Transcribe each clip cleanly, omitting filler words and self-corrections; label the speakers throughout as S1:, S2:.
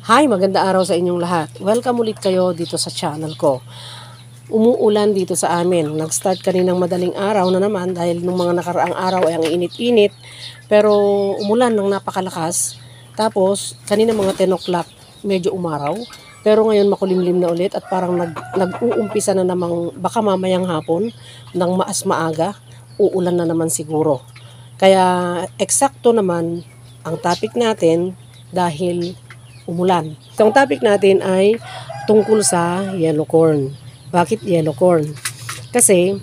S1: Hi, maganda araw sa inyong lahat. Welcome ulit kayo dito sa channel ko. Umuulan dito sa amin. Nag-start kaninang madaling araw na naman dahil nung mga nakaraang araw ay ang init-init. Pero umulan ng napakalakas. Tapos kanina mga 10 o'clock medyo umaraw. Pero ngayon makulimlim na ulit at parang nag-uumpisa na namang baka mamayang hapon ng maas maaga. Uulan na naman siguro. Kaya eksakto naman ang topic natin dahil umulan. So, ang topic natin ay tungkol sa yellow corn. Bakit yellow corn? Kasi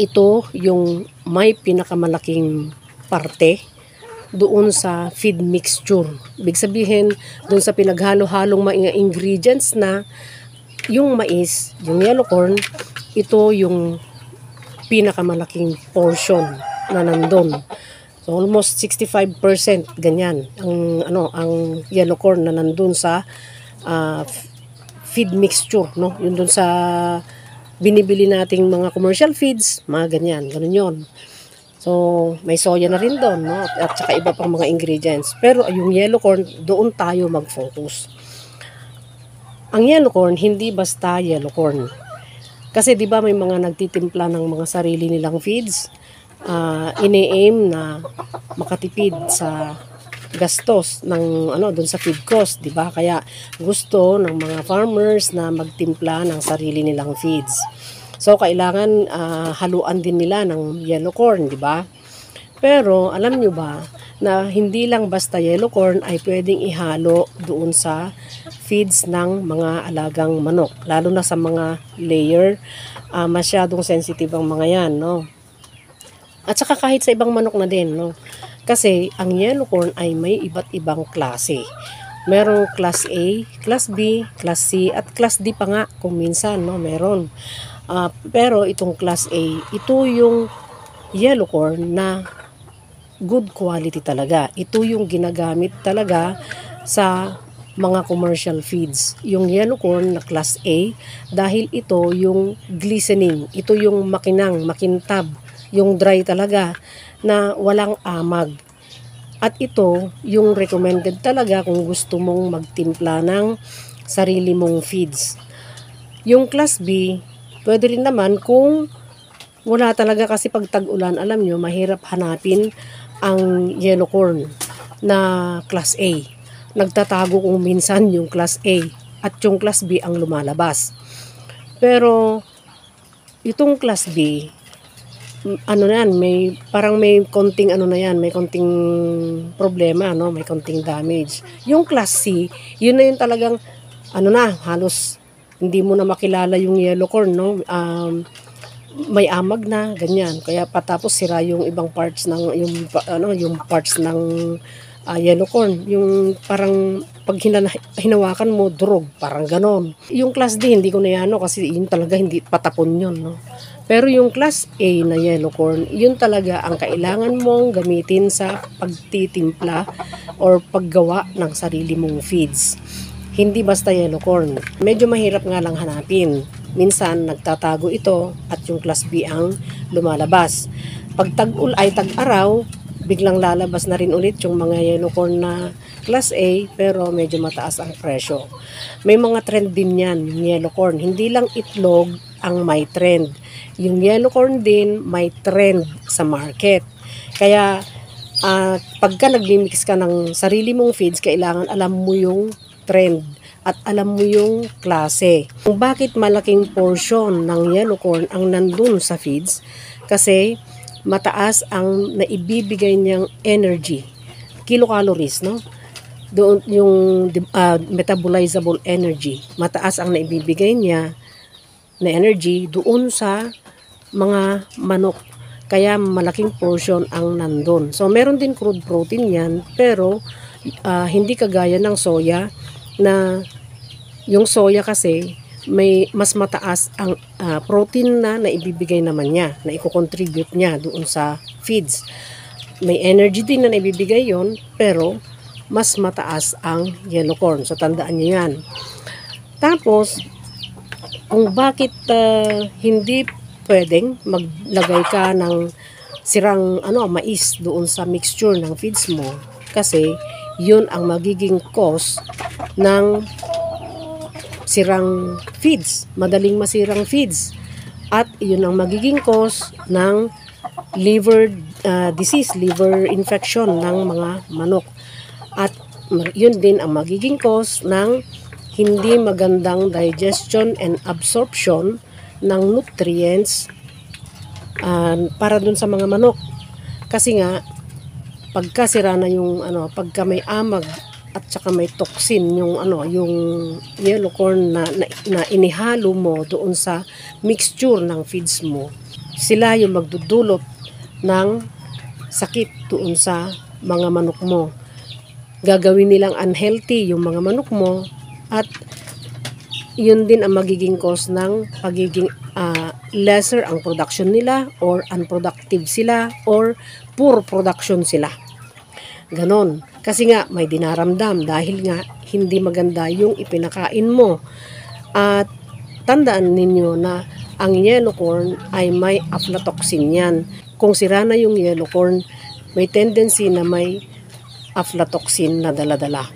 S1: ito yung may pinakamalaking parte doon sa feed mixture. Ibig sabihin, doon sa pinaghalo-halong mga ingredients na yung mais, yung yellow corn, ito yung pinakamalaking portion na nandun. So almost 65% ganyan ang yellow corn na nandun sa feed mixture, no? Yun dun sa binibili nating mga commercial feeds, mga ganyan, ganun 'yon. So may soya na rin doon, no? At saka iba pang mga ingredients. Pero yung yellow corn, doon tayo mag-focus. Ang yellow corn hindi basta yellow corn. Kasi 'di ba may mga nagtitimpla ng mga sarili nilang feeds, ini-aim na makatipid sa gastos ng doon sa feed cost, 'di ba? Kaya gusto ng mga farmers na magtimpla ng sarili nilang feeds. So kailangan haluan din nila ng yellow corn, 'di ba? Pero alam nyo ba na hindi lang basta yellow corn ay pwedeng ihalo doon sa feeds ng mga alagang manok, lalo na sa mga layer. Masyadong sensitive ang mga 'yan, no? At saka kahit sa ibang manok na din, no? Kasi ang yellow corn ay may iba't ibang klase. Merong class A, class B, class C, at class D pa nga kung minsan, no? Meron. Pero itong class A, ito yung yellow corn na good quality talaga. Ito yung ginagamit talaga sa mga commercial feeds. Yung yellow corn na class A, dahil ito yung glistening, ito yung makintab, yung dry talaga na walang amag. At ito yung recommended talaga kung gusto mong magtimpla ng sarili mong feeds. Yung class B, pwede rin naman kung wala talaga, kasi pag tag-ulan, alam nyo, mahirap hanapin ang yellow corn na class A. Nagtatago kung minsan yung class A at yung class B ang lumalabas. Pero itong class B, may parang may konting may konting problema, no? May konting damage. Yung class C, yun na yung talagang halos hindi mo na makilala yung yellow corn, no? May amag na ganyan. Kaya patapos sira yung ibang parts ng yung parts ng yellow corn. Yung parang pag hinawakan mo, durog, parang ganon. Yung class D, hindi ko na yan, kasi yun talaga hindi patapon yun, no? Pero yung class A na yellow corn, yun talaga ang kailangan mong gamitin sa pagtitimpla or paggawa ng sarili mong feeds. Hindi basta yellow corn. Medyo mahirap nga lang hanapin. Minsan nagtatago ito at yung class B ang lumalabas. Pag tag-araw, biglang lalabas na rin ulit yung mga yellow corn na class A, pero medyo mataas ang presyo. May mga trend din yan, yung yellow corn. Hindi lang itlog ang may trend. Yung yellow corn din may trend sa market. Kaya pagka nagmimix ka ng sarili mong feeds, kailangan alam mo yung trend at alam mo yung klase. Kung bakit malaking portion ng yellow corn ang nandun sa feeds, kasi mataas ang naibibigay niyang energy, kilocalories, no? Doon yung metabolizable energy, mataas ang naibibigay niya na energy doon sa mga manok. Kaya malaking portion ang nandun. So meron din crude protein yan, pero hindi kagaya ng soya, na yung soya kasi may mas mataas ang protein na naibibigay naman niya, na i-contribute niya doon sa feeds. May energy din na naibibigay yon, pero mas mataas ang yellow corn. So tandaan niyo yan. Tapos kung bakit hindi pwedeng maglagay ka ng sirang mais doon sa mixture ng feeds mo, kasi yun ang magiging cause ng sirang feeds, madaling masirang feeds. At yun ang magiging cause ng liver disease, liver infection ng mga manok. At yun din ang magiging cause ng hindi magandang digestion and absorption ng nutrients para dun sa mga manok. Kasi nga, pagka sira na yung pagka may amag at saka may toxin yung yung yellow corn na inihalo mo doon sa mixture ng feeds mo, sila yung magdudulot ng sakit doon sa mga manok mo. Gagawin nilang unhealthy yung mga manok mo at yun din ang magiging cause ng pagiging lesser ang production nila or unproductive sila or poor production sila. Ganon. Kasi nga may dinaramdam dahil nga hindi maganda yung ipinakain mo. At tandaan ninyo na ang yellow corn ay may aflatoxin yan. Kung sira na yung yellow corn, may tendency na may aflatoxin na dala-dala.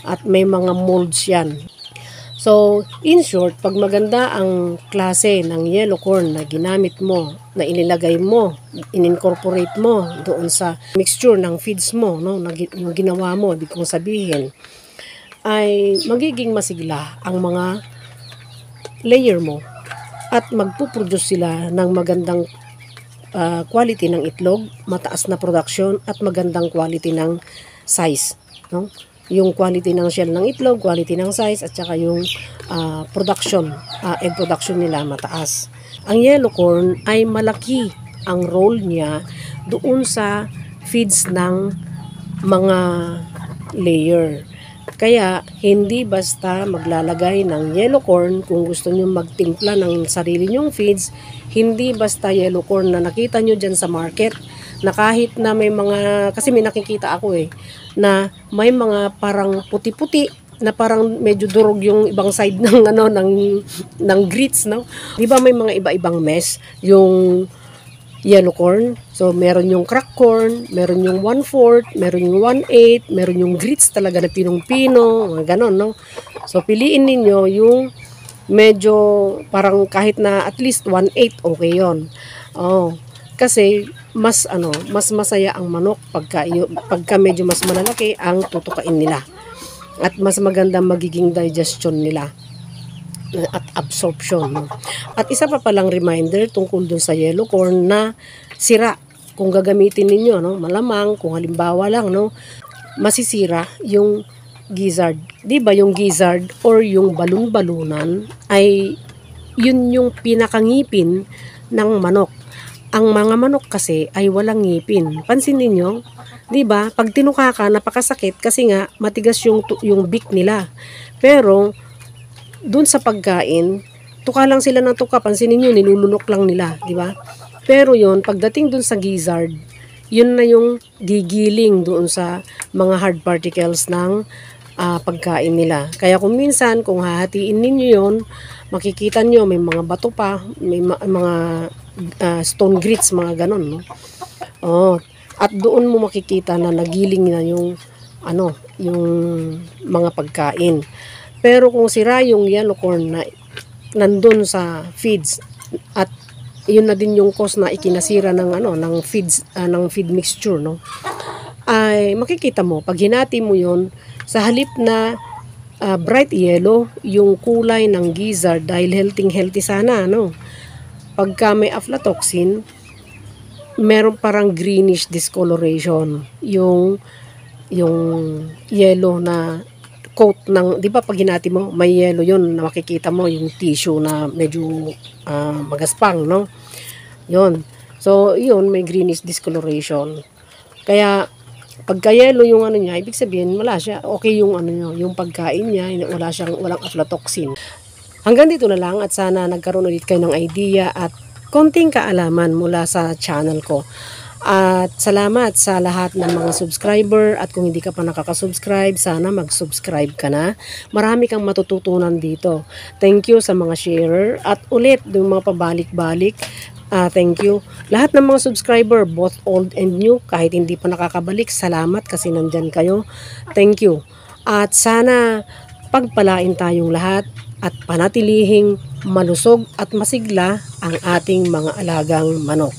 S1: At may mga molds yan. So, in short, pag maganda ang klase ng yellow corn na ginamit mo, na inilagay mo, inincorporate mo doon sa mixture ng feeds mo, no, yung ginawa mo, ibig kong sabihin, ay magiging masigla ang mga layer mo at magpuproduce sila ng magandang quality ng itlog, mataas na production at magandang quality ng size, no? Yung quality ng shell ng itlog, quality ng size, at saka yung production, egg production nila mataas. Ang yellow corn ay malaki ang role niya doon sa feeds ng mga layer. Kaya hindi basta maglalagay ng yellow corn kung gusto nyo magtimpla ng sarili nyong feeds, hindi basta yellow corn na nakita nyo dyan sa market, na kahit na may mga, kasi may nakikita ako na may mga parang puti-puti na parang medyo durog yung ibang side ng ng grits, no? 'Di ba may mga iba-ibang mess yung yellow corn? So meron yung crack corn, meron yung 1/4, meron yung 1/8, meron yung grits talaga na pinong-pino, mga ganon, no? So piliin ninyo yung medyo parang kahit na at least 1/8, okay 'yon. Oh, kasi mas masaya ang manok pagka medyo mas malalaki ang tutukain nila. At mas maganda magiging digestion nila at absorption. At isa pa palang reminder tungkol dun sa yellow corn na sira. Kung gagamitin ninyo, no, malamang kung halimbawa lang, no, masisira yung gizzard. 'Di ba yung gizzard or yung balon-balunan ay yun yung pinakangipin ng manok. Ang mga manok kasi ay walang ngipin. Pansin niyo, 'di ba? Pag tinuka ka, napakasakit kasi nga matigas yung beak nila. Pero doon sa pagkain, tuka lang sila ng tuka. Pansin niyo, nilulunok lang nila, 'di ba? Pero 'yon, pagdating doon sa gizzard, yun na yung gigiling doon sa mga hard particles ng pagkain nila. Kaya kung minsan, kung hahatiin ninyo 'yon, makikita nyo may mga bato pa, may mga stone grits, mga ganon, no? Oh, at doon mo makikita na nagiling na yung yung mga pagkain. Pero kung sira yung yellow corn na nandun sa feeds at yun na din yung cause na ikinasira ng ng feeds ng feed mixture, no? Ay makikita mo pag hinati mo yun, sa halip na bright yellow yung kulay ng gizzard dahil healthy sana, no? Pagka may aflatoxin, meron parang greenish discoloration yung yellow na coat ng, 'di ba pag hinati mo, may yellow yun na makikita mo yung tissue na medyo magaspang, no? Yun. So, yun, may greenish discoloration. Kaya pagka yellow yung niya, ibig sabihin wala siya, okay yung yung pagkain niya, walang aflatoxin. Hanggang dito na lang at sana nagkaroon ulit kayo ng idea at konting kaalaman mula sa channel ko. At salamat sa lahat ng mga subscriber at kung hindi ka pa nakaka-subscribe, sana mag-subscribe ka na. Marami kang matututunan dito. Thank you sa mga sharer at ulit yung mga pabalik-balik. Thank you. Lahat ng mga subscriber, both old and new, kahit hindi pa nakakabalik, salamat kasi nandyan kayo. Thank you. At sana pagpalain tayong lahat at panatilihing malusog at masigla ang ating mga alagang manok.